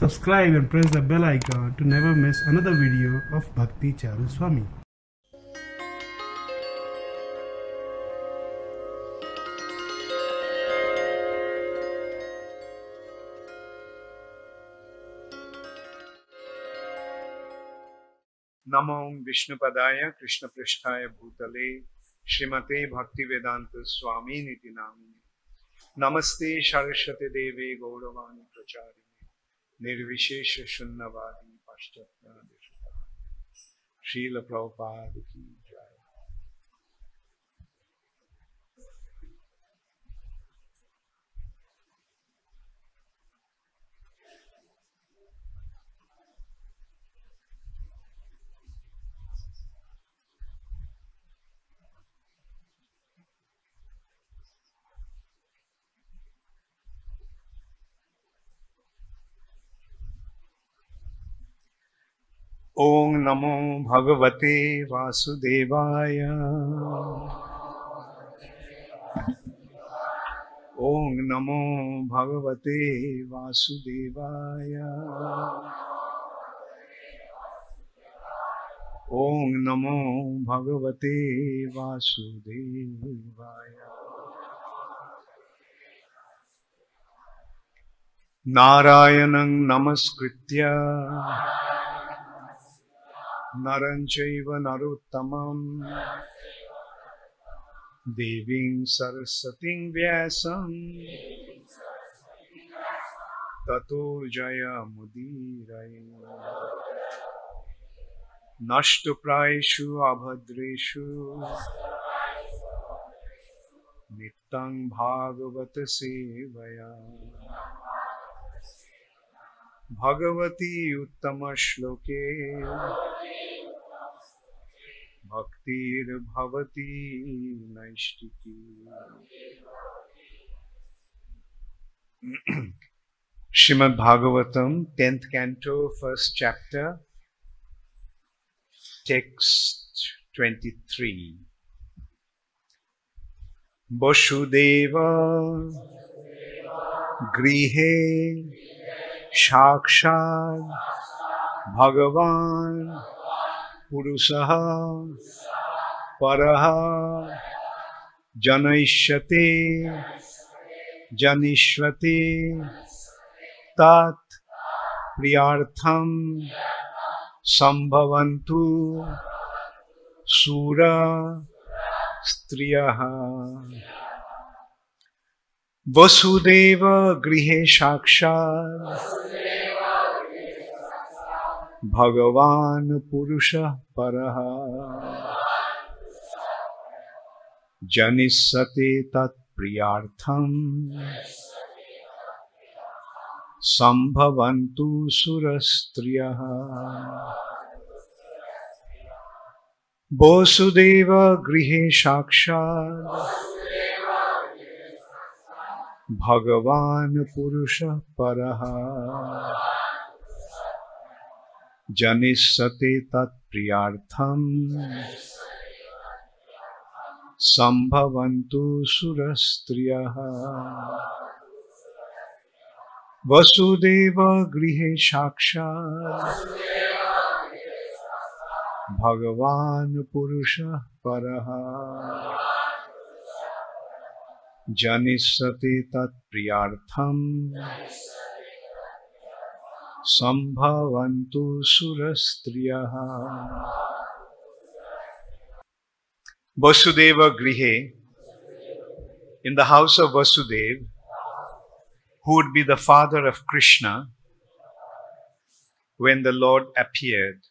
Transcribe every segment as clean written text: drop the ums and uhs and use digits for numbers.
Subscribe and press the bell icon to never miss another video of Bhakti Charu Swami. Namo Vishnupadaya Krishna Prishtaya Bhutale Srimate Bhakti Vedanta Swami Niti Namine Namaste Saraswati Devi Gauravani Pracharini Nirvishesha Shunnavadi Paschatya Deshata Srila Prabhupada Ki Jai. Om Namo Bhagavate Vasudevaya. Om Namo Bhagavate Vasudevaya. Om Namo Bhagavate Vasudevaya. Narayanang Namaskritya Naranchaiva Naruttamam Deving Sarasating Vyasam Tato Jaya Mudirai Nashtu Praishu Abhadreshu Nittang Bhagavata Sevaya Bhagavati Uttama Shloke Bhaktir Bhavati Naishtiki. Srimad Bhagavatam, 10th canto, 1st chapter, text 23. Vasudeva Grihe Shakshad Bhagavan Purusaha Paraha Janaishyate Janishvate Tat Priyartham Sambhavantu Sura Striyaha. Vasudeva Grihe Shakshad Bhagavan Purusha Paraha Janissate Tat Priyartham Sambhavantu Surastriyaha. Vasudeva Grihe Shakshad Bhagavan Purusha Paraha Janissate Tat Priyartham Sambhavantu Surastriyaha. Vasudeva Grihe Shakshad Bhagavan Purusha Paraha Janissate Tat Priyartham Sambhavantu Surastriyaha. Vasudeva Grihe, in the house of Vasudeva, who would be the father of Krishna, when the Lord appeared,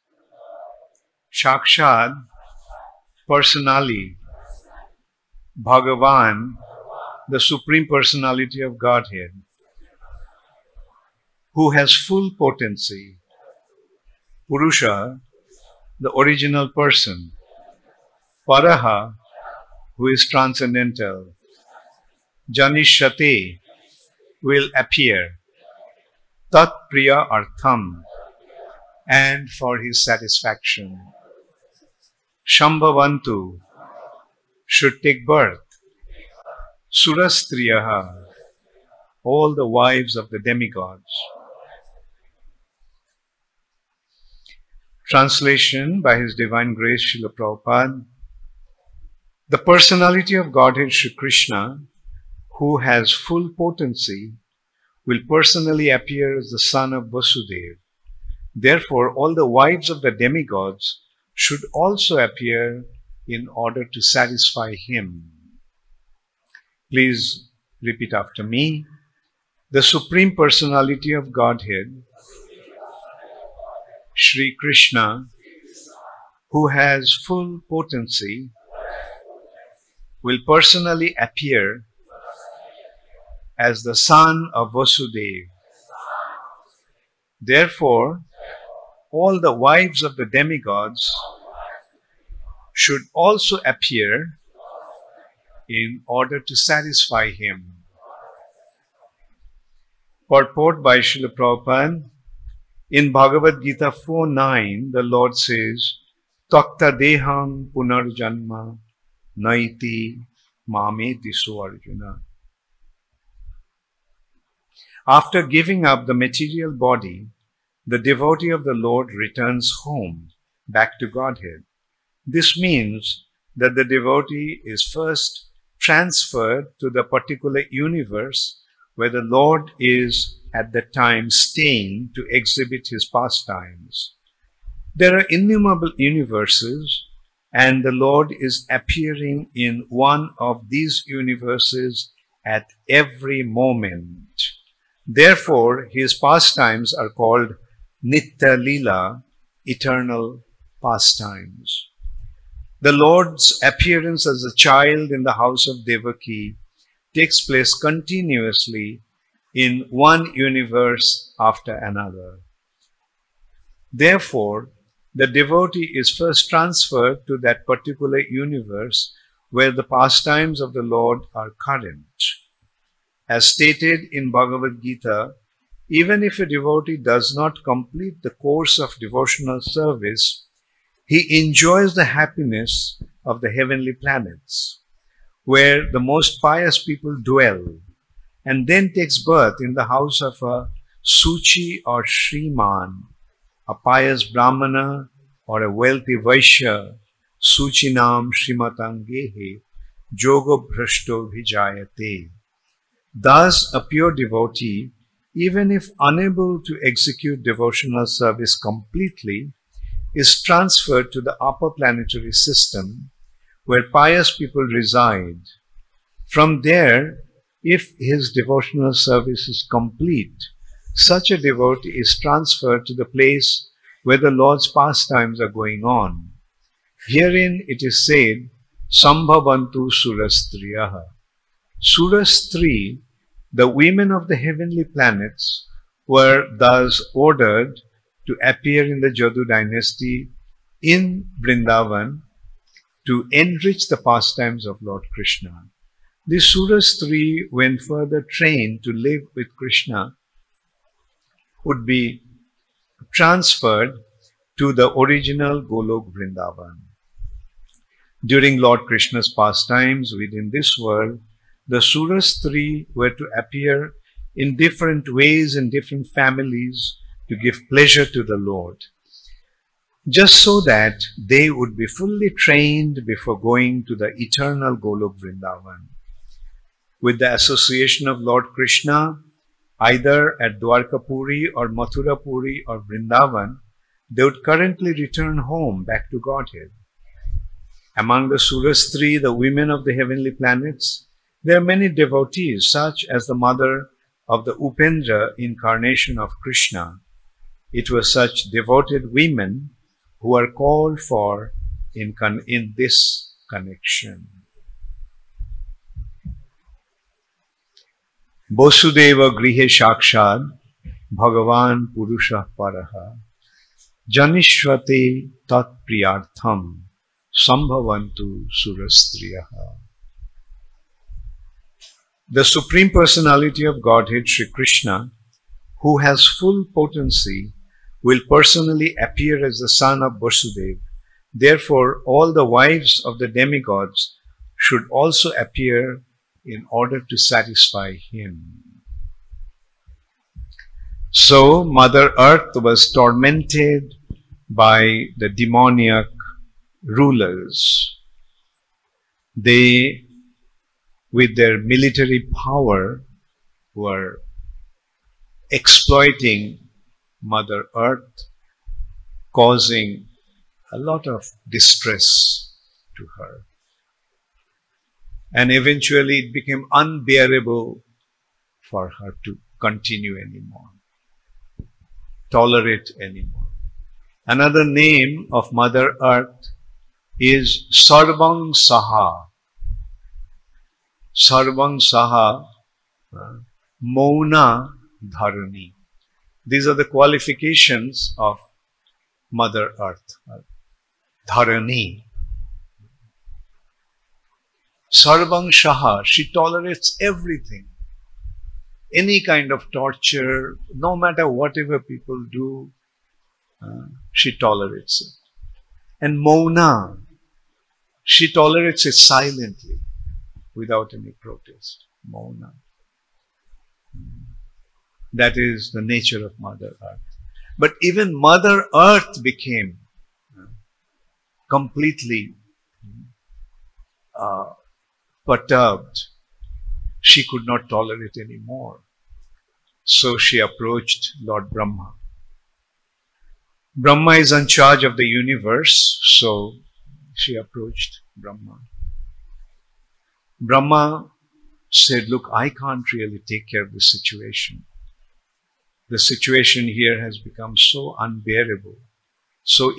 Shakshad, personally, Bhagavan, the Supreme Personality of Godhead, who has full potency, Purusha, the original person, Paraha, who is transcendental, Janishate, will appear, Tat Priya Artham, and for his satisfaction. Shambhavantu, should take birth, Surastriyaha, all the wives of the demigods. Translation by His Divine Grace Srila Prabhupada. The personality of Godhead Sri Krishna, who has full potency, will personally appear as the son of Vasudeva. Therefore, all the wives of the demigods should also appear in order to satisfy him. Please repeat after me. The Supreme Personality of Godhead, Sri Krishna, who has full potency, will personally appear as the son of Vasudeva. Therefore, all the wives of the demigods should also appear in order to satisfy him. Purport by Srila Prabhupada. In Bhagavad Gita 4:9, the Lord says, Takta deham punarjanma naiti mameti so Arjuna. After giving up the material body, the devotee of the Lord returns home, back to Godhead. This means that the devotee is first transferred to the particular universe where the Lord is at that time staying to exhibit his pastimes. There are innumerable universes, and the Lord is appearing in one of these universes at every moment. Therefore, his pastimes are called Nitya Lila, eternal pastimes. The Lord's appearance as a child in the house of Devaki takes place continuously in one universe after another. Therefore, the devotee is first transferred to that particular universe where the pastimes of the Lord are current. As stated in Bhagavad Gita, even if a devotee does not complete the course of devotional service, he enjoys the happiness of the heavenly planets, where the most pious people dwell, and then takes birth in the house of a Suchi or Shriman, a pious Brahmana or a wealthy Vaishya, Suchinam Shrimatangehe, Jogo Bhrashto Vijayate. Thus, a pure devotee, even if unable to execute devotional service completely, is transferred to the upper planetary system where pious people reside. From there, if his devotional service is complete, such a devotee is transferred to the place where the Lord's pastimes are going on. Herein it is said, Sambhavantu Surastriyaha. Surastri, the women of the heavenly planets, were thus ordered to appear in the Jadu dynasty in Vrindavan to enrich the pastimes of Lord Krishna. The Surastri, when further trained to live with Krishna, would be transferred to the original Golok Vrindavan. During Lord Krishna's pastimes within this world, the Surastri were to appear in different ways in different families to give pleasure to the Lord, just so that they would be fully trained before going to the eternal Golok Vrindavan. With the association of Lord Krishna, either at Dwarkapuri or Mathurapuri or Vrindavan, they would currently return home back to Godhead. Among the Surastri, the women of the heavenly planets, there are many devotees, such as the mother of the Upendra incarnation of Krishna. It was such devoted women who are called for in this connection. Vasudeva grihe shakshad Bhagavan Purusha Paraha Janishvate tat priyartham Sambhavantu Surastriyaha. The Supreme Personality of Godhead, Sri Krishna, who has full potency, will personally appear as the son of Vasudeva. Therefore, all the wives of the demigods should also appear in order to satisfy him. So, Mother Earth was tormented by the demoniac rulers. They, with their military power, were exploiting Mother Earth, causing a lot of distress to her. And eventually it became unbearable for her to continue anymore, tolerate anymore. Another name of Mother Earth is Sarvang Saha. Sarvang Saha, Mauna Dharani. These are the qualifications of Mother Earth, Dharani. Sarvang Saha, she tolerates everything. Any kind of torture, no matter whatever people do, she tolerates it. And Mauna, she tolerates it silently, without any protest. Mauna. That is the nature of Mother Earth. But even Mother Earth became completely perturbed. She could not tolerate anymore. So she approached Lord Brahma. Brahma is in charge of the universe, so she approached Brahma. Brahma said, look, I can't really take care of this situation. The situation here has become so unbearable, so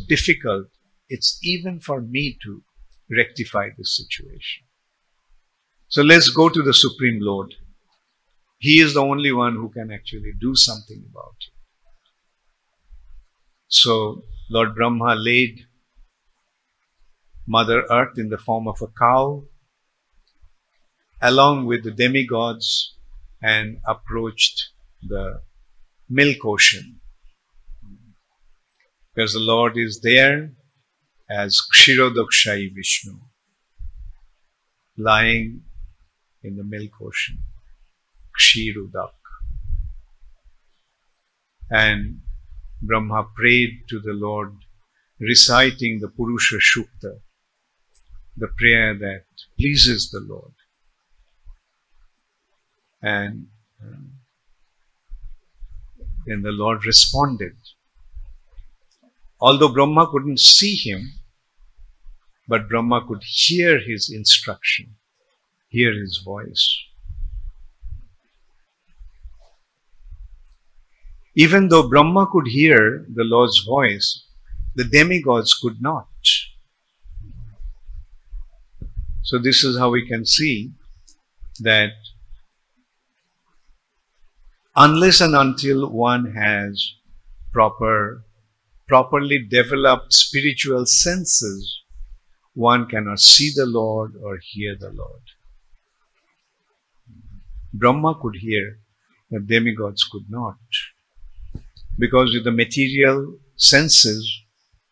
difficult, it's even for me to rectify this situation. So let's go to the Supreme Lord. He is the only one who can actually do something about it. So Lord Brahma laid Mother Earth in the form of a cow along with the demigods and approached the milk ocean. Because the Lord is there as Kshirodakshayi Vishnu, lying in the milk ocean, Kshirodak. And Brahma prayed to the Lord, reciting the Purusha Shukta, the prayer that pleases the Lord. And then the Lord responded. Although Brahma couldn't see him, but Brahma could hear his instruction, hear his voice. Even though Brahma could hear the Lord's voice, the demigods could not. So this is how we can see that unless and until one has properly developed spiritual senses, one cannot see the Lord or hear the Lord. Brahma could hear, but demigods could not. Because with the material senses,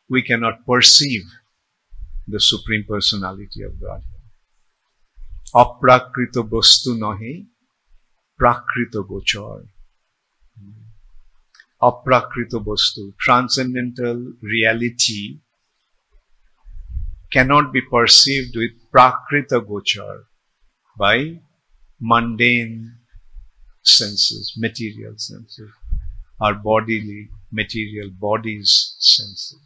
we cannot perceive the Supreme Personality of Godhead. Aprakrito bostu nahi, prakrito gochar. Aprakrito bostu, transcendental reality, cannot be perceived with prakrita gochar, by mundane senses, material senses, our bodily, material bodies senses.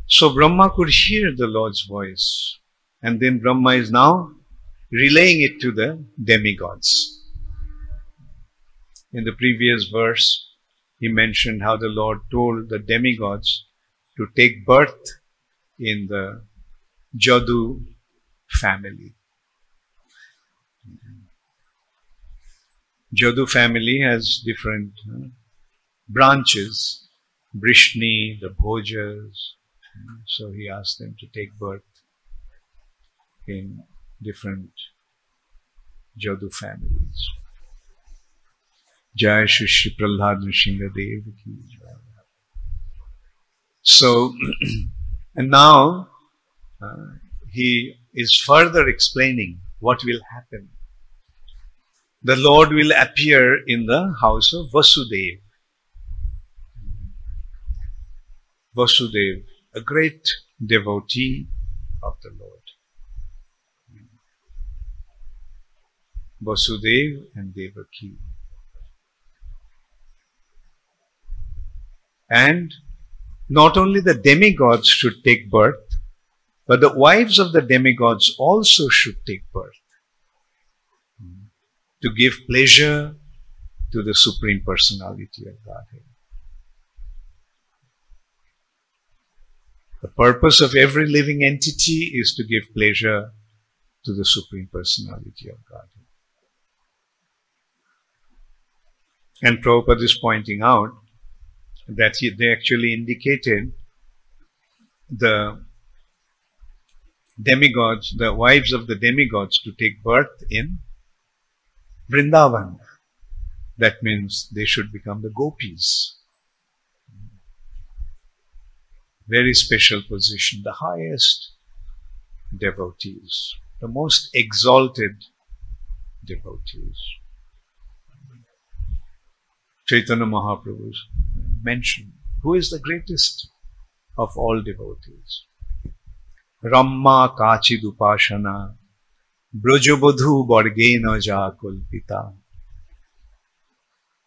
So Brahma could hear the Lord's voice, and then Brahma is now relaying it to the demigods. In the previous verse, he mentioned how the Lord told the demigods to take birth in the Jadu family. Jadu family has different branches, Brishni, the Bhojas. So he asked them to take birth in different Jadu families. Jai Shri Shri Prahlad Nrsimha Dev ki jai. So, and now he is further explaining what will happen. the Lord will appear in the house of Vasudeva. Vasudeva, a great devotee of the Lord. Vasudeva and Devaki. And not only the demigods should take birth, but the wives of the demigods also should take birth to give pleasure to the Supreme Personality of Godhead. The purpose of every living entity is to give pleasure to the Supreme Personality of Godhead. And Prabhupada is pointing out that they actually indicated the demigods, the wives of the demigods, to take birth in Vrindavan. That means they should become the gopis. Very special position, the highest devotees, the most exalted devotees. Chaitanya Mahaprabhu mentioned, who is the greatest of all devotees? Ramma Kachidupashana Brajabodhu Vargena Ja Kulpita.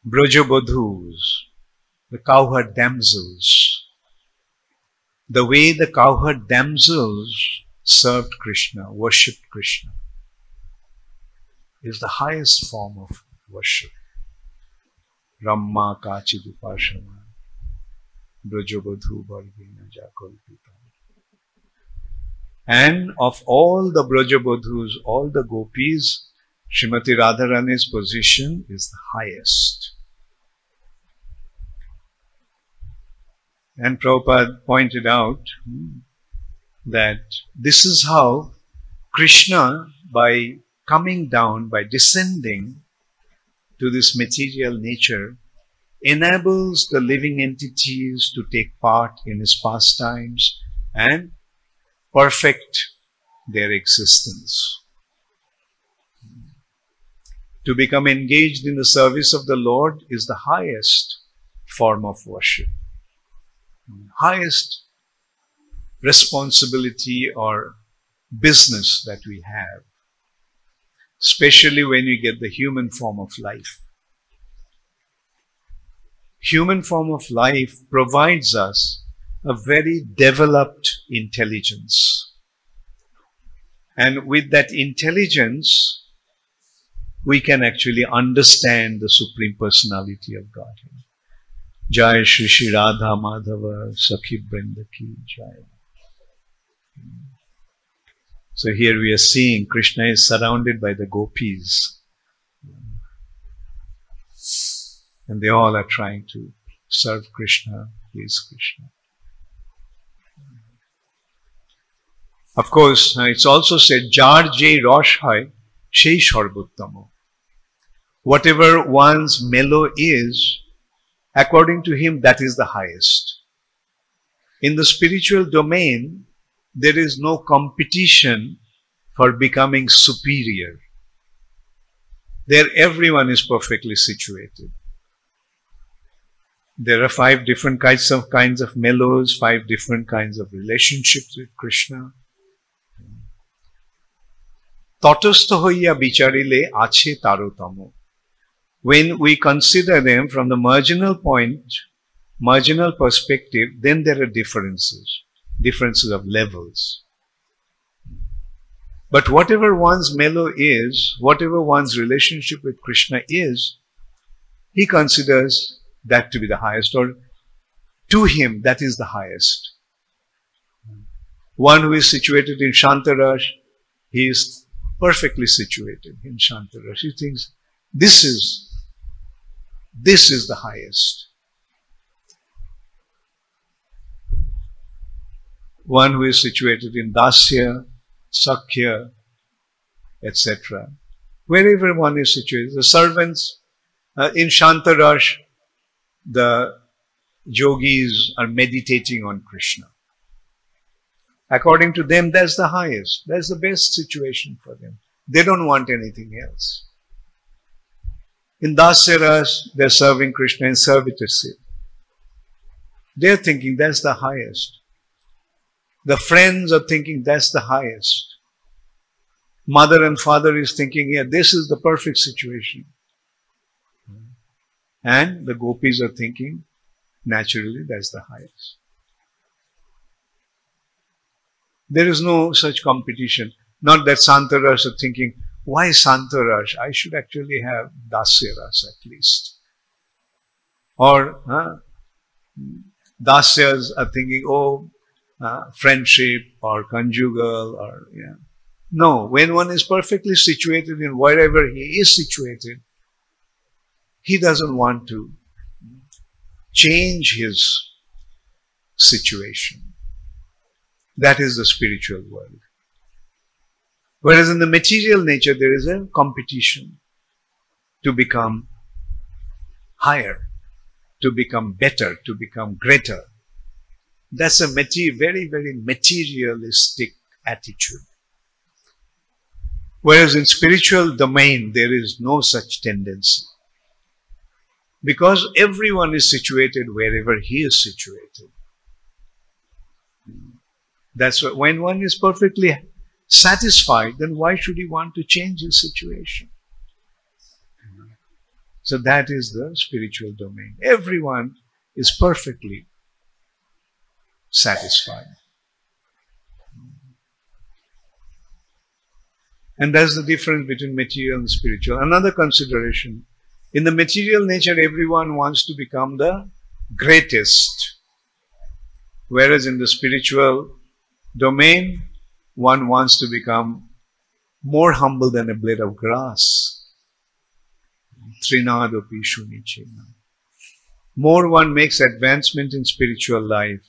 Brajabodhus, the cowherd damsels. The way the cowherd damsels served Krishna, worshipped Krishna, is the highest form of worship. Ramma Kachidupashana Brajabodhu Vargena Ja Kulpita. And of all the Brajabodhus, all the gopis, Srimati Radharani's position is the highest. And Prabhupada pointed out that this is how Krishna, by coming down, by descending to this material nature, enables the living entities to take part in his pastimes and perfect their existence. To become engaged in the service of the Lord is the highest form of worship, highest responsibility or business that we have, especially when we get the human form of life. Human form of life provides us a very developed intelligence. And with that intelligence, we can actually understand the Supreme Personality of Godhead. Jai Shri Shri Radha Madhava Sakhi Brinda Ki Jai. So here we are seeing Krishna is surrounded by the gopis. And they all are trying to serve Krishna, please Krishna. Of course, it's also said, Jar je rosh hai, shei sarvottamo. Whatever one's mellow is, according to him, that is the highest. In the spiritual domain, there is no competition for becoming superior. There everyone is perfectly situated. There are 5 different kinds of mellows, 5 different kinds of relationships with Krishna. Tatastha hoiya bicharile ache tarotamo. When we consider them from the marginal point, marginal perspective, then there are differences of levels. But whatever one's mellow is, whatever one's relationship with Krishna is, he considers that to be the highest, or to him that is the highest. One who is situated in Shantarash, he is perfectly situated in Shantarash. He thinks this is the highest. One who is situated in Dasya, Sakhya, etc. Wherever one is situated, the servants in Shantarash, the yogis are meditating on Krishna. According to them, that's the highest. That's the best situation for them. They don't want anything else. In Dasyaras, they're serving Krishna in servitorship. They're thinking that's the highest. The friends are thinking that's the highest. Mother and father is thinking, yeah, this is the perfect situation. And the gopis are thinking, naturally, that's the highest. There is no such competition. Not that Santaras are thinking, why Santaras? I should actually have Dasyaras at least. Or Dasyas are thinking, oh, friendship or conjugal or, yeah. No, when one is perfectly situated in wherever he is situated, he doesn't want to change his situation. That is the spiritual world. Whereas in the material nature, there is a competition to become higher, to become better, to become greater. That's a very, very materialistic attitude. Whereas in spiritual domain, there is no such tendency. Because everyone is situated wherever he is situated. That's why when one is perfectly satisfied, then why should he want to change his situation? So that is the spiritual domain. Everyone is perfectly satisfied. And that's the difference between material and spiritual. Another consideration. In the material nature, everyone wants to become the greatest. Whereas in the spiritual domain, one wants to become more humble than a blade of grass. Trinadopi shunichena. More one makes advancement in spiritual life,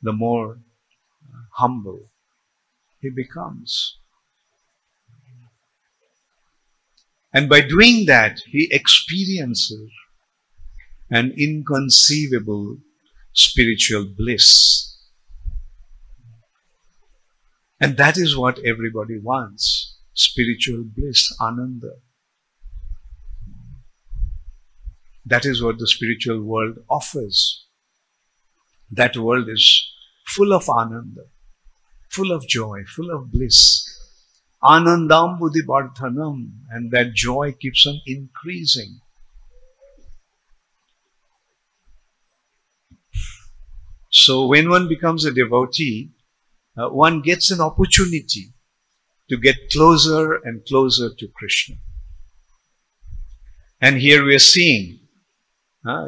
the more humble he becomes. And by doing that, he experiences an inconceivable spiritual bliss. And that is what everybody wants, spiritual bliss, ananda. That is what the spiritual world offers. That world is full of ananda, full of joy, full of bliss. Anandam buddhibardhanam, and that joy keeps on increasing. So when one becomes a devotee, one gets an opportunity to get closer and closer to Krishna. And here we are seeing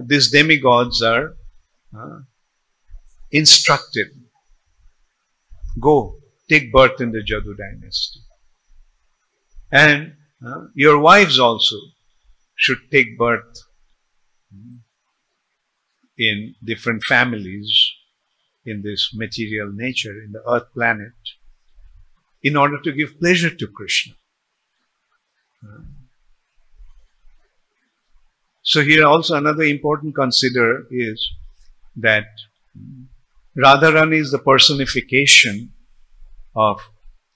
these demigods are instructed. Go, take birth in the Jadu dynasty. And your wives also should take birth in different families in this material nature, in the earth planet, in order to give pleasure to Krishna. So here also another important consider is that Radharani is the personification of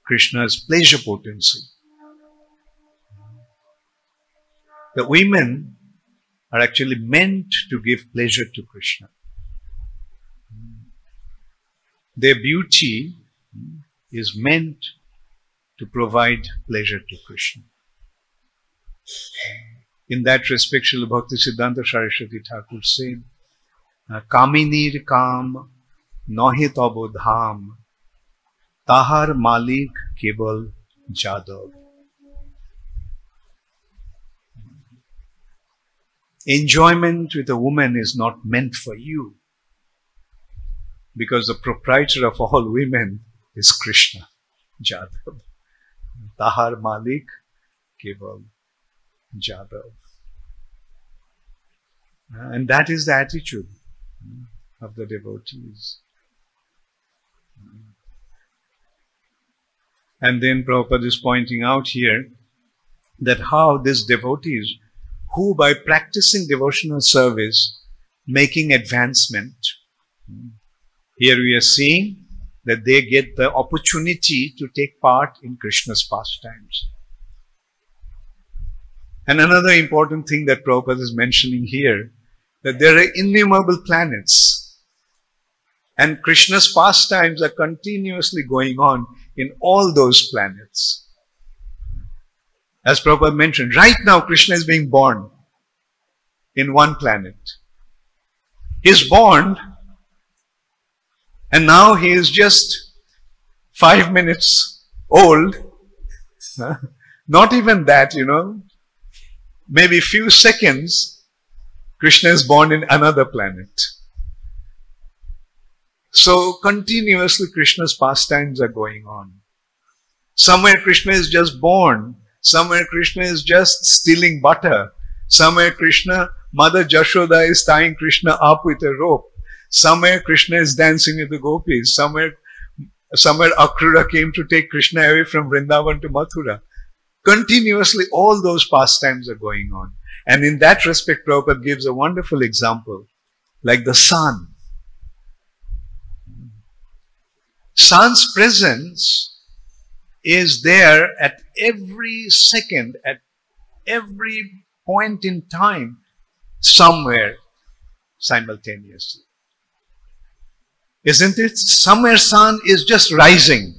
Krishna's pleasure potency. The women are actually meant to give pleasure to Krishna. Their beauty is meant to provide pleasure to Krishna. In that respect, Srila Bhakti Siddhanta Saraswati Thakur said, Kaminir kam nahi tabo dham, tahar malik kebal jadav. Enjoyment with a woman is not meant for you, because the proprietor of all women is Krishna, Jadav. Tahar Malik Keval Jadav. And that is the attitude of the devotees. And then Prabhupada is pointing out here that how these devotees, who by practicing devotional service, making advancement, here we are seeing that they get the opportunity to take part in Krishna's pastimes. And another important thing that Prabhupada is mentioning here, that there are innumerable planets. And Krishna's pastimes are continuously going on in all those planets. As Prabhupada mentioned, right now Krishna is being born in one planet. He is born and now he is just 5 minutes old. Not even that, maybe few seconds, Krishna is born in another planet. So continuously Krishna's pastimes are going on. Somewhere Krishna is just born. Somewhere Krishna is just stealing butter. Somewhere Mother Jashoda is tying Krishna up with a rope. Somewhere Krishna is dancing with the gopis. Somewhere Akrura came to take Krishna away from Vrindavan to Mathura. Continuously all those pastimes are going on. And in that respect, Prabhupada gives a wonderful example, like the sun. Sun's presence is there at every second, at every point in time, somewhere simultaneously. Isn't it? Somewhere sun is just rising.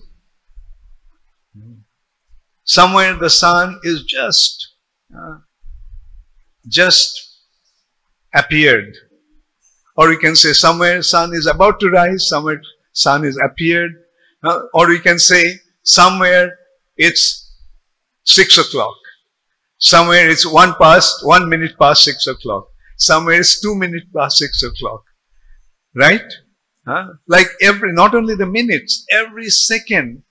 Somewhere the sun is just appeared. Or we can say somewhere sun is about to rise, somewhere sun is appeared. Or we can say somewhere it's 6 o'clock. Somewhere it's 1 minute past 6 o'clock. Somewhere it's 2 minutes past 6 o'clock. Right? Like not only the minutes, every second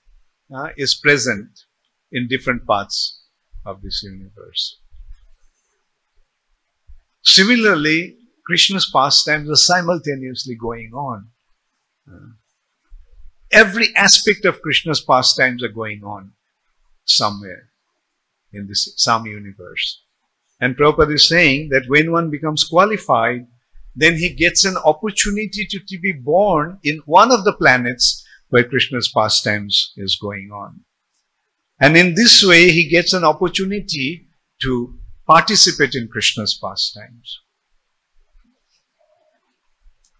is present in different parts of this universe. Similarly, Krishna's pastimes are simultaneously going on. Every aspect of Krishna's pastimes are going on somewhere in some universe. And Prabhupada is saying that when one becomes qualified, then he gets an opportunity to be born in one of the planets where Krishna's pastimes is going on. And in this way, he gets an opportunity to participate in Krishna's pastimes.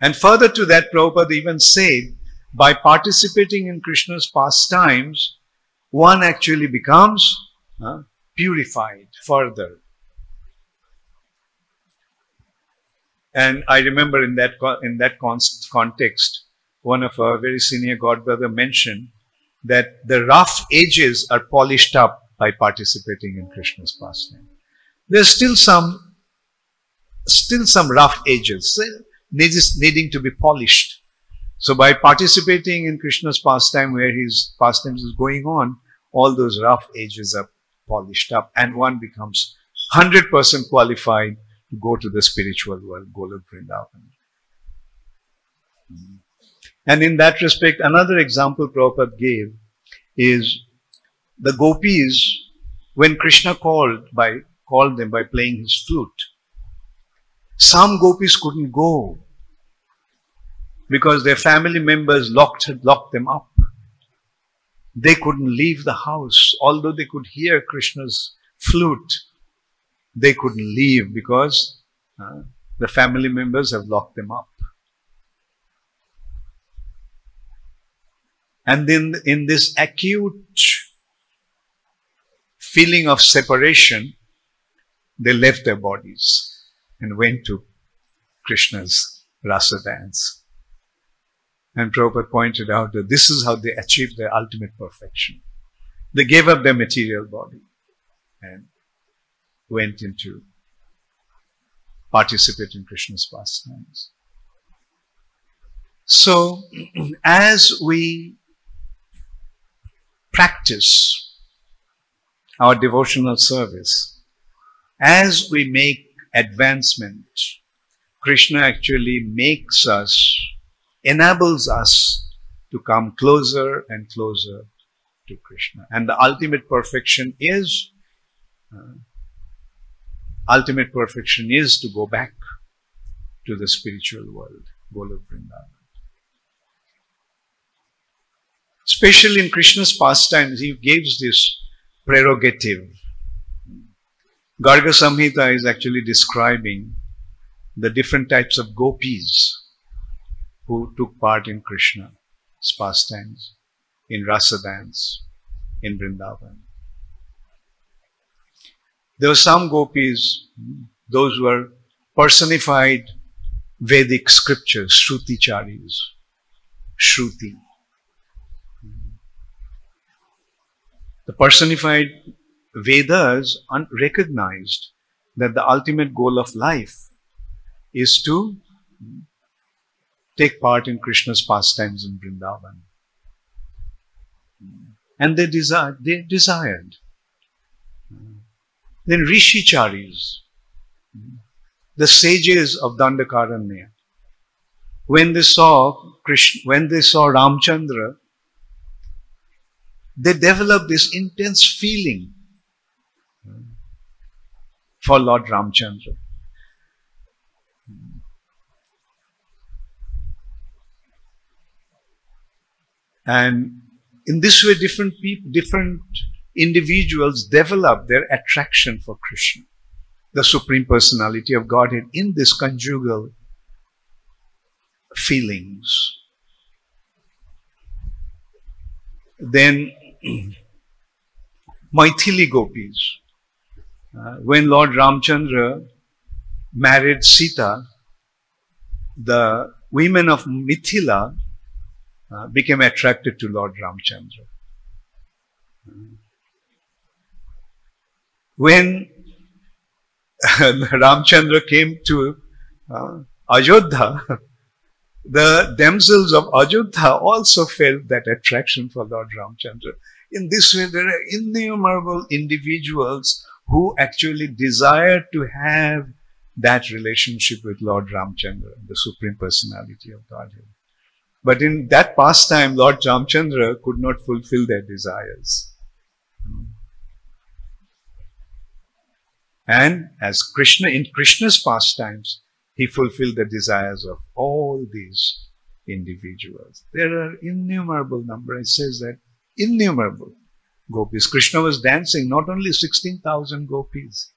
And further to that, Prabhupada even said, by participating in Krishna's pastimes, one actually becomes purified further. And I remember in that context, one of our very senior godbrother mentioned that the rough edges are polished up by participating in Krishna's pastime. There's still some rough edges needing to be polished. So by participating in Krishna's pastime where his pastimes is going on, all those rough edges are polished up and one becomes 100% qualified to go to the spiritual world, Golok Vrindavan. And in that respect, another example Prabhupada gave is the gopis, when Krishna called them by playing his flute. Some gopis couldn't go because their family members locked them up. They couldn't leave the house. Although they could hear Krishna's flute, they couldn't leave because the family members have locked them up. And then in this acute feeling of separation, they left their bodies and went to Krishna's rasa dance. And Prabhupada pointed out that this is how they achieved their ultimate perfection. They gave up their material body and went into participate in Krishna's pastimes. So, as we practice our devotional service, as we make advancement, Krishna actually enables us to come closer and closer to Krishna. And the ultimate perfection is to go back to the spiritual world, Golok Vrindavan. Especially in Krishna's pastimes, he gives this prerogative Garga Samhita is actually describing the different types of gopis who took part in Krishna's pastimes, in rasa dance, in Vrindavan. There were some gopis, those were personified Vedic scriptures, Shruti-charis, Shruti. The personified Vedas recognized that the ultimate goal of life is to take part in Krishna's pastimes in Vrindavan. And they desired. Then Rishi-charis, the sages of Dandakaranya, when they saw Ramchandra, they developed this intense feeling for Lord Ramchandra. And in this way, different individuals develop their attraction for Krishna, the Supreme Personality of Godhead, in this conjugal feelings. Then Maithili gopis, when Lord Ramchandra married Sita, the women of Mithila became attracted to Lord Ramchandra. When Ramchandra came to Ayodhya, the damsels of Ayodhya also felt that attraction for Lord Ramchandra. In this way, there are innumerable individuals who actually desire to have that relationship with Lord Ramchandra, the Supreme Personality of Godhead. But in that pastime, Lord Ramchandra could not fulfill their desires. And as Krishna, in Krishna's pastimes, he fulfilled the desires of all these individuals. There are innumerable numbers. It says that innumerable gopis. Krishna was dancing, not only 16,000 gopis.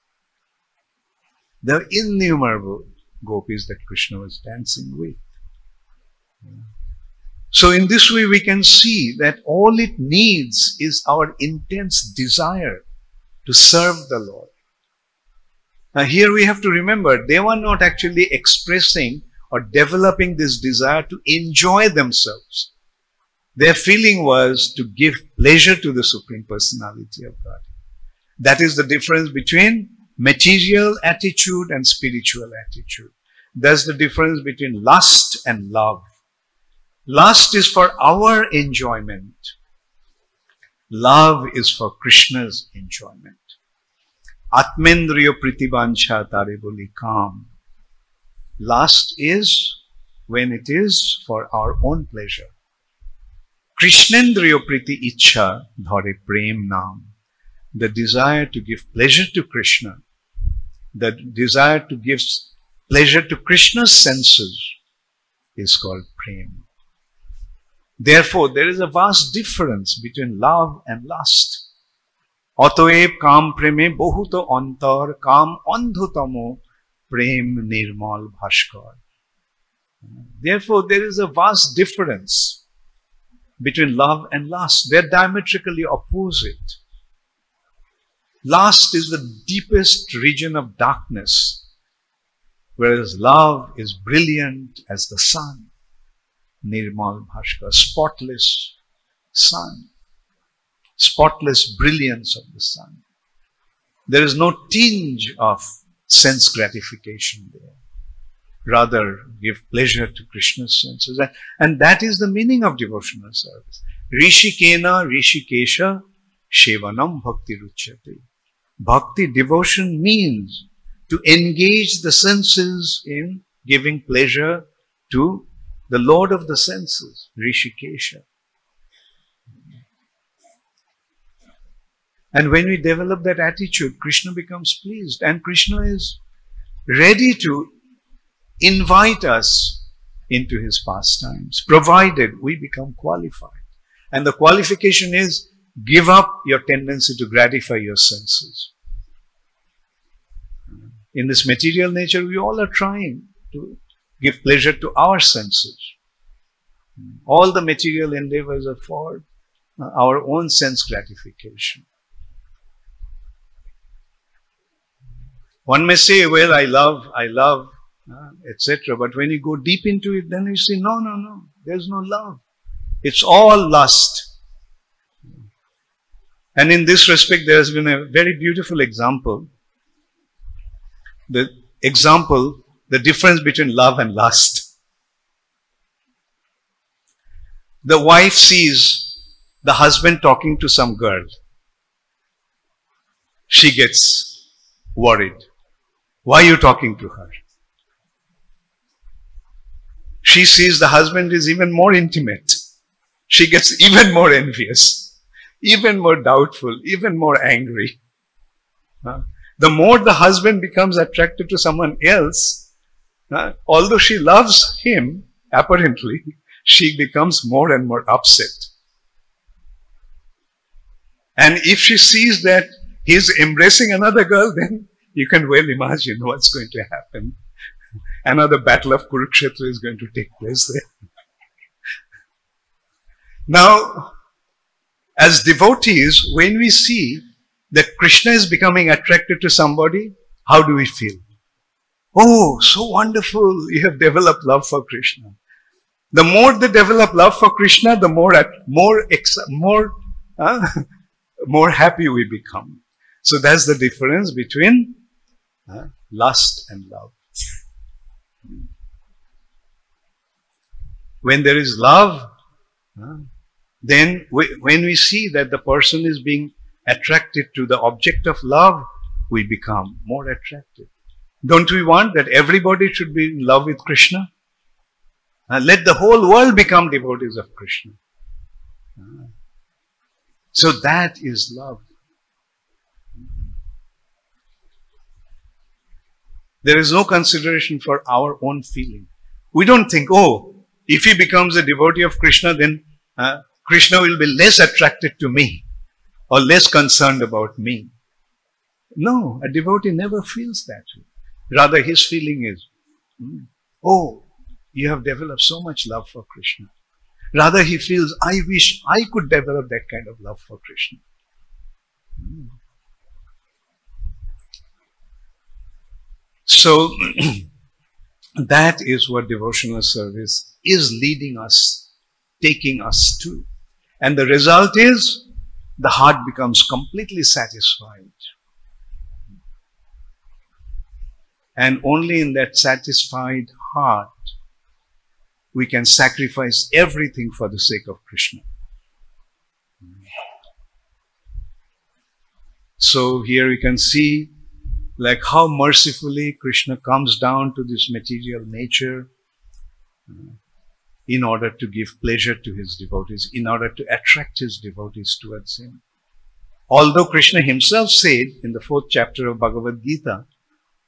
There are innumerable gopis that Krishna was dancing with. So in this way we can see that all it needs is our intense desire to serve the Lord. Now here we have to remember, they were not actually expressing or developing this desire to enjoy themselves. Their feeling was to give pleasure to the Supreme Personality of God. That is the difference between material attitude and spiritual attitude. That's the difference between lust and love. Lust is for our enjoyment. Love is for Krishna's enjoyment. Atmendriya pritibancha tare boli kam. Lust is when it is for our own pleasure. Krishnendriya priti ichha dhare prem nam. The desire to give pleasure to Krishna, the desire to give pleasure to Krishna's senses is called prem. Therefore, there is a vast difference between love and lust. Otoeb kam preme bohuto antar kam andhutamo prem nirmal bhaskar. Therefore, there is a vast difference between love and lust. They are diametrically opposite. Lust is the deepest region of darkness, whereas love is brilliant as the sun. Nirmal Bhaskar, spotless sun, spotless brilliance of the sun. There is no tinge of sense gratification there. Rather, give pleasure to Krishna's senses. And that is the meaning of devotional service. Rishikena Rishikesha Shevanam Bhakti Ruchyate. Bhakti, devotion, means to engage the senses in giving pleasure to the Lord of the senses, Rishikesha. And when we develop that attitude, Krishna becomes pleased, and Krishna is ready to invite us into his pastimes, provided we become qualified. And the qualification is, give up your tendency to gratify your senses. In this material nature, we all are trying to give pleasure to our senses. All the material endeavors are for our own sense gratification. One may say, well, I love, etc. But when you go deep into it, then you say, no, there's no love. It's all lust. And in this respect, there has been a very beautiful example. The difference between love and lust. The wife sees the husband talking to some girl. She gets worried. Why are you talking to her? She sees the husband is even more intimate. She gets even more envious, even more doubtful, even more angry. The more the husband becomes attracted to someone else, although she loves him, apparently, she becomes more and more upset. And if she sees that he's embracing another girl, then you can well imagine what's going to happen. Another battle of Kurukshetra is going to take place there. Now, as devotees, when we see that Krishna is becoming attracted to somebody, how do we feel? Oh, so wonderful, you have developed love for Krishna. The more they develop love for Krishna, the more happy we become. So that's the difference between lust and love. When there is love, then when we see that the person is being attracted to the object of love, we become more attracted. Don't we want that everybody should be in love with Krishna? Let the whole world become devotees of Krishna. So that is love. There is no consideration for our own feeling. We don't think, oh, if he becomes a devotee of Krishna, then Krishna will be less attracted to me or less concerned about me. No, a devotee never feels that way. Rather, his feeling is, oh, you have developed so much love for Krishna. Rather, he feels, I wish I could develop that kind of love for Krishna. So, that is what devotional service is leading us, taking us to. And the result is, the heart becomes completely satisfied. And only in that satisfied heart, we can sacrifice everything for the sake of Krishna. So here we can see like how mercifully Krishna comes down to this material nature in order to give pleasure to his devotees, in order to attract his devotees towards him. Although Krishna himself said in the 4th chapter of Bhagavad Gita,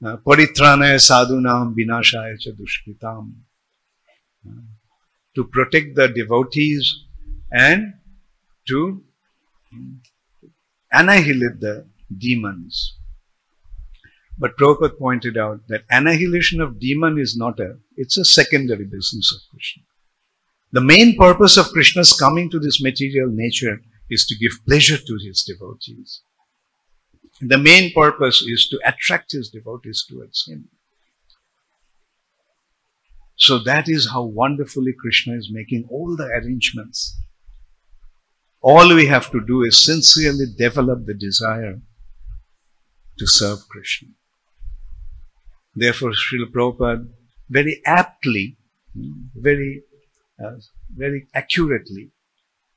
Paritranaya sadhunam vinashaya cha dushkritam, to protect the devotees and to annihilate the demons. But Prabhupada pointed out that annihilation of demon is not it's a secondary business of Krishna. The main purpose of Krishna's coming to this material nature is to give pleasure to his devotees. The main purpose is to attract his devotees towards him. So that is how wonderfully Krishna is making all the arrangements. All we have to do is sincerely develop the desire to serve Krishna. Therefore, Srila Prabhupada very aptly, very accurately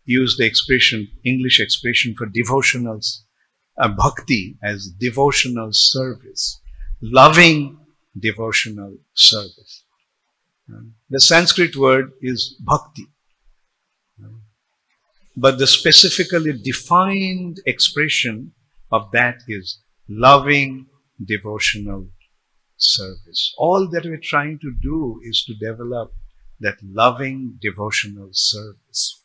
used the expression, English expression for devotional bhakti as devotional service, loving devotional service. The Sanskrit word is bhakti, but the specifically defined expression of that is loving devotional service. All that we're trying to do is to develop that loving devotional service.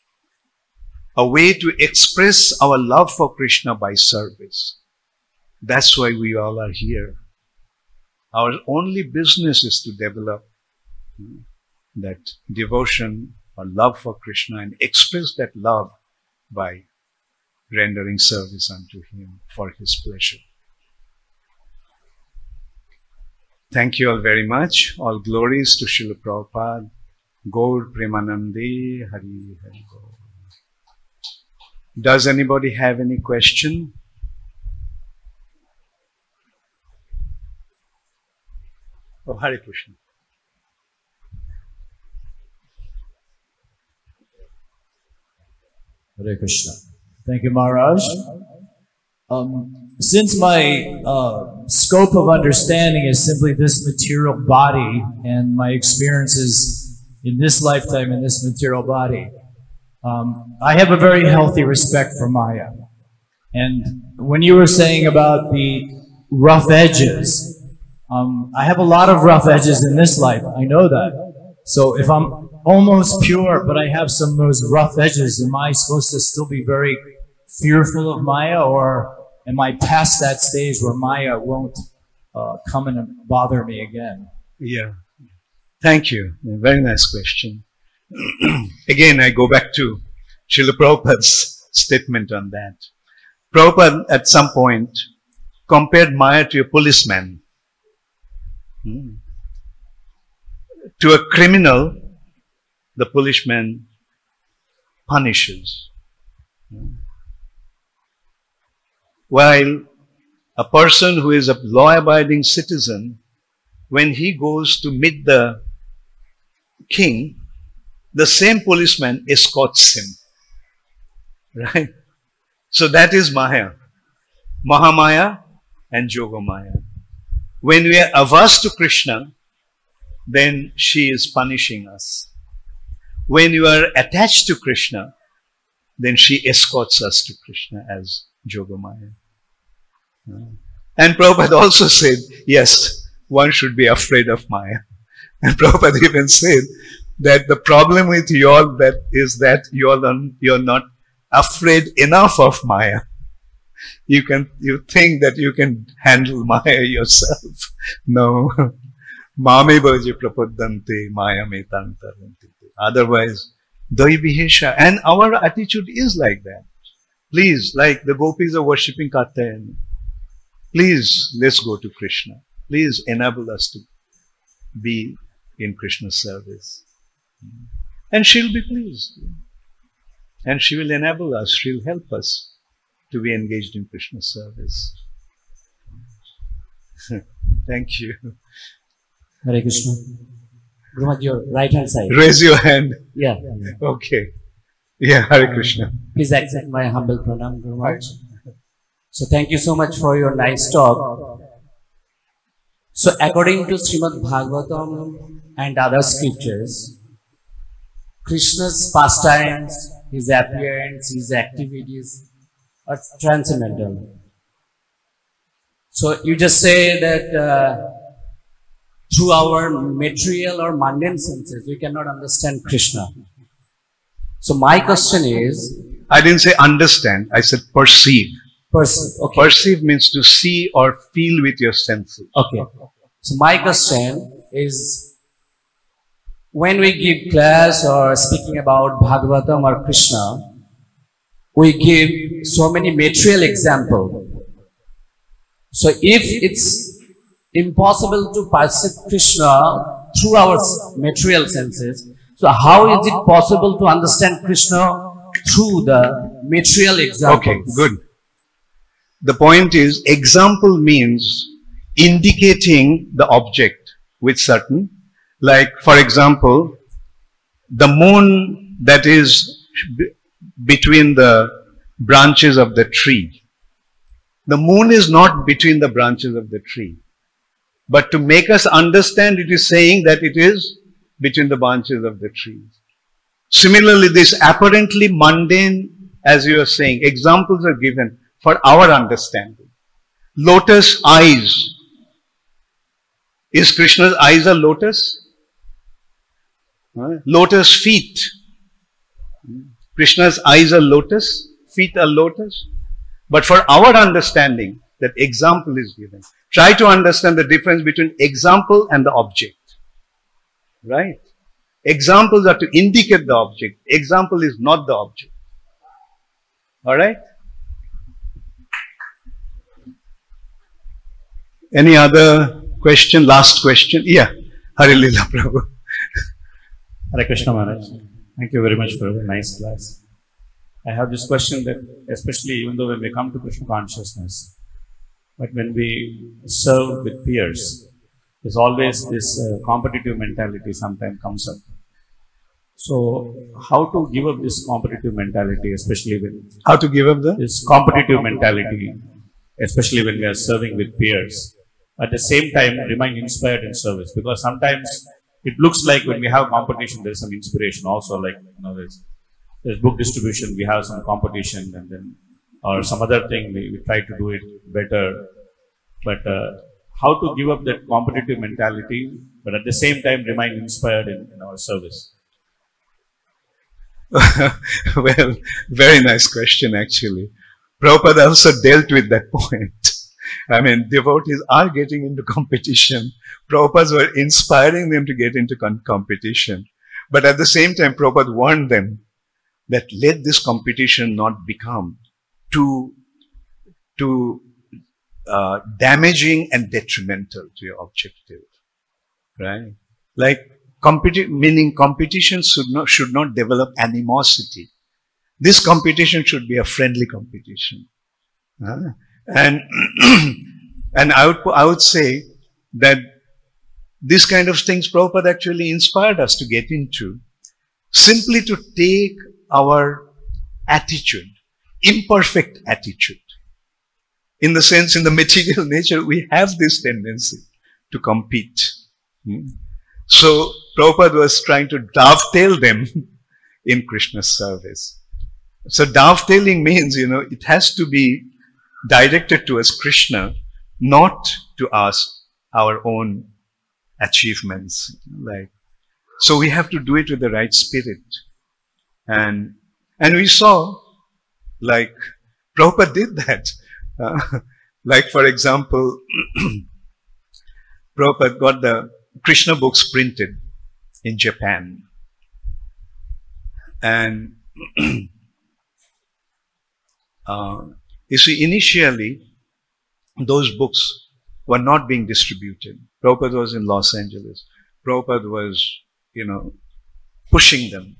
A way to express our love for Krishna by service. That's why we all are here. Our only business is to develop that devotion or love for Krishna and express that love by rendering service unto Him for His pleasure. Thank you all very much. All glories to Srila Prabhupada. Gaur Premanande Hari Hari Gaur. Does anybody have any question? Oh, Hare Krishna. Hare Krishna. Thank you, Maharaj. Since my scope of understanding is simply this material body and my experiences in this lifetime in this material body, I have a very healthy respect for Maya. And when you were saying about the rough edges, I have a lot of rough edges in this life. I know that. So if I'm almost pure, but I have some of those rough edges, am I supposed to still be very fearful of Maya, or am I past that stage where Maya won't come and bother me again? Yeah. Thank you. Very nice question. Again, I go back to Srila Prabhupada's statement on that. Prabhupada at some point compared Maya to a policeman. To a criminal, the policeman punishes. While a person who is a law-abiding citizen, when he goes to meet the king, the same policeman escorts him. Right? So that is Maya. Mahamaya and Yogamaya. When we are averse to Krishna, then she is punishing us. When you are attached to Krishna, then she escorts us to Krishna as Yogamaya. And Prabhupada also said, yes, one should be afraid of Maya. And Prabhupada even said that the problem with you all is that you're not afraid enough of Maya. You think that you can handle Maya yourself. No. Mame bhaje prapaddante maya me tantarante. Otherwise, daivihesha. And our attitude is like that. Please, like the gopis are worshipping Katyayani. Please, let's go to Krishna. Please enable us to be in Krishna's service. And she'll be pleased. And she will enable us, she'll help us to be engaged in Krishna's service. Thank you. Hare Krishna. Gurumad, your right hand side. Raise your hand. Yeah. Okay. Yeah, Hare Krishna. Please accept my humble pranam, Gurumad. So thank you so much for your nice talk. So according to Srimad Bhagavatam and other scriptures, Krishna's pastimes, his appearance, his activities are transcendental. So you just say that through our material or mundane senses, we cannot understand Krishna. So my question is... I didn't say understand, I said perceive. Perceive, okay. Perceive means to see or feel with your senses. Okay. So my question is, when we give class or speaking about Bhagavatam or Krishna, we give so many material examples. So if it's impossible to perceive Krishna through our material senses, so how is it possible to understand Krishna through the material examples? Okay, good. The point is, example means indicating the object with certain, like for example, the moon that is between the branches of the tree. The moon is not between the branches of the tree. But to make us understand, it is saying that it is between the branches of the trees. Similarly, this apparently mundane, as you are saying, examples are given for our understanding. Lotus eyes. Is Krishna's eyes a lotus? Lotus feet. Krishna's eyes are lotus, feet are lotus. But for our understanding, that example is given. Try to understand the difference between example and the object. Right? Examples are to indicate the object. Example is not the object. Alright? Any other question? Last question? Yeah. Hare Lila Prabhu. Hare Krishna Maharaj. Thank you very much for a nice class. I have this question that, especially even though when we come to Krishna consciousness, but when we serve with peers, there's always this competitive mentality sometimes comes up. So, how to give up this competitive mentality, especially when... How to give up this competitive mentality, especially when we are serving with peers. At the same time, remain inspired in service. Because sometimes it looks like when we have competition, there's some inspiration also. Like, there's book distribution, we have some competition, and then, or some other thing, we try to do it better. But how to give up that competitive mentality, but at the same time remain inspired in our service? Well, very nice question actually. Prabhupada also dealt with that point. I mean, devotees are getting into competition. Prabhupada were inspiring them to get into competition. But at the same time, Prabhupada warned them that let this competition not become too damaging and detrimental to your objective. Right? Like, meaning competition should not develop animosity. This competition should be a friendly competition. And and I would say that this kind of things Prabhupada actually inspired us to get into, simply to take our attitude, imperfect attitude. In the sense, in the material nature, we have this tendency to compete. So, Prabhupada was trying to dovetail them in Krishna's service. So, dovetailing means, it has to be directed towards Krishna, not to us, our own achievements. So we have to do it with the right spirit. And we saw, like, Prabhupada did that. Like, for example, Prabhupada got the Krishna books printed in Japan. And you see, initially, those books were not being distributed. Prabhupada was in Los Angeles. Prabhupada was, pushing them.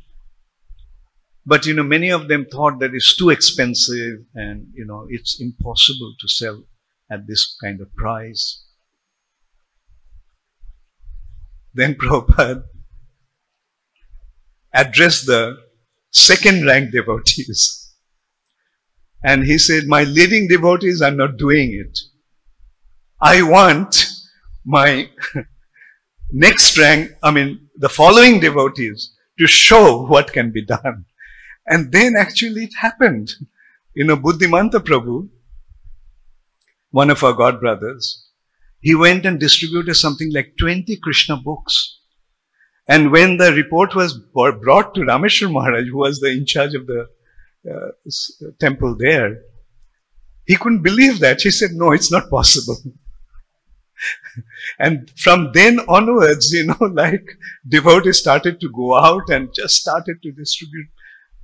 But, many of them thought that it's too expensive and, it's impossible to sell at this kind of price. Then Prabhupada addressed the second-rank devotees. And he said, my leading devotees are not doing it. I want my next rank, the following devotees to show what can be done. And then actually it happened. Buddhimanta Prabhu, one of our god brothers, he went and distributed something like 20 Krishna books. And when the report was brought to Rameshwar Maharaj, who was in charge of the temple there, he couldn't believe that. He said, no, it's not possible. And from then onwards, devotees started to go out and just started to distribute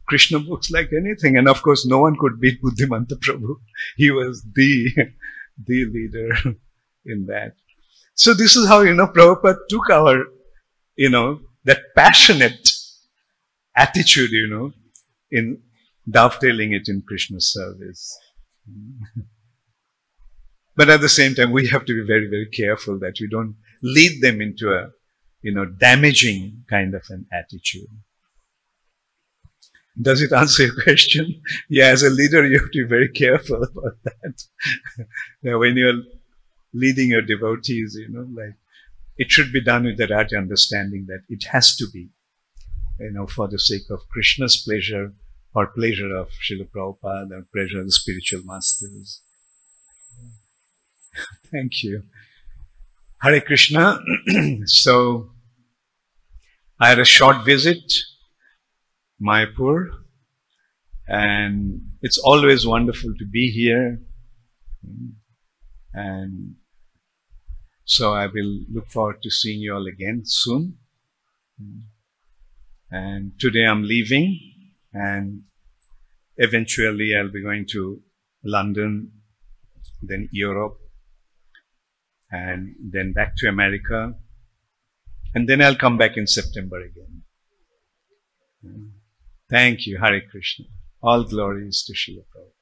Krishna books like anything. And of course, no one could beat Buddhimanta Prabhu. He was the leader in that. So this is how, Prabhupada took our, that passionate attitude, in dovetailing it in Krishna's service. But at the same time, we have to be very, very careful that we don't lead them into a, damaging kind of an attitude. Does it answer your question? Yeah, as a leader, you have to be very careful about that. Now, when you're leading your devotees, it should be done with the right understanding that it has to be, for the sake of Krishna's pleasure, or pleasure of Srila Prabhupada, or pleasure of the spiritual masters. Thank you. Hare Krishna. So, I had a short visit, Mayapur, and it's always wonderful to be here. And So I will look forward to seeing you all again soon. And today I'm leaving, and eventually I'll be going to London, then Europe, and then back to America, and then I'll come back in September again. Thank you. Hare Krishna. All glories to Srila Prabhupada.